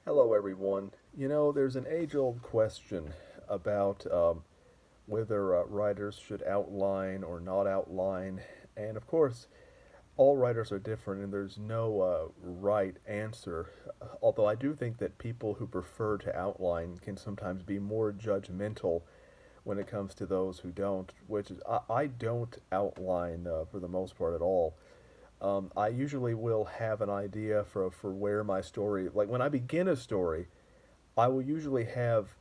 Hello, everyone. There's an age-old question about whether writers should outline or not outline, and of course, all writers are different, and there's no right answer. Although I do think that people who prefer to outline can sometimes be more judgmental when it comes to those who don't, which is I don't outline for the most part at all. I usually will have an idea for where my story, like when I begin a story, I will usually have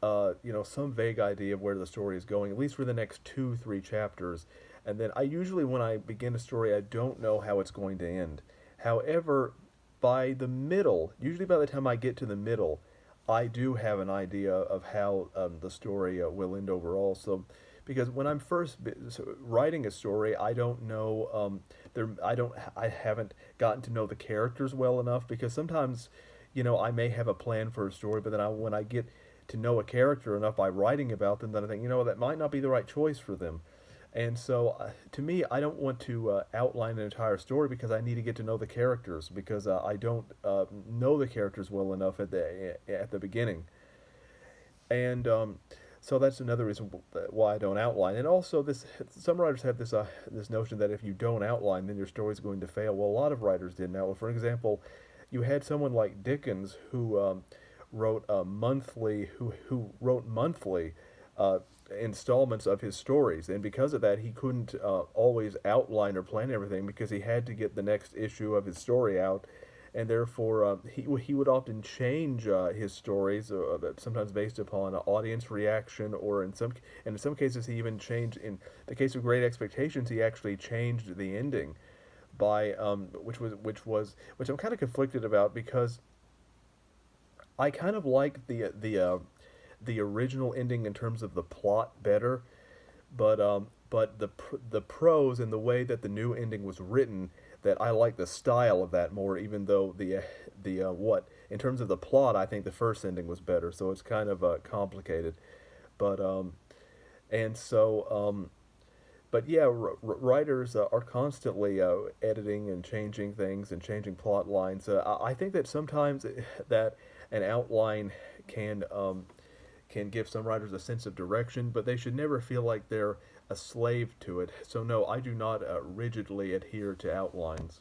some vague idea of where the story is going, at least for the next two, three chapters. And then I usually, when I begin a story, I don't know how it's going to end. However, by the middle, usually by the time I get to the middle, I do have an idea of how the story will end overall. So, because when I'm writing a story, I don't know I haven't gotten to know the characters well enough because sometimes, I may have a plan for a story, but then when I get to know a character enough by writing about them, then I think, that might not be the right choice for them. And so, to me, I don't want to outline an entire story because I need to get to know the characters because I don't know the characters well enough at the beginning. And so that's another reason why I don't outline. And also, this some writers have this notion that if you don't outline, then your story is going to fail. Well, a lot of writers did. Now, for example, you had someone like Dickens who who wrote monthly uh, installments of his stories, and because of that, he couldn't always outline or plan everything because he had to get the next issue of his story out, and therefore he would often change his stories, sometimes based upon audience reaction, or in some cases he even changed. In the case of Great Expectations, he actually changed the ending by which I'm kind of conflicted about because I kind of like the original ending in terms of the plot better, but the prose and the way that the new ending was written, that I like the style of that more, even though the what in terms of the plot, I think the first ending was better. So it's kind of complicated, but and so but yeah, writers are constantly editing and changing things and changing plot lines. I think that sometimes that an outline can can give some writers a sense of direction, but they should never feel like they're a slave to it. So no, I do not rigidly adhere to outlines.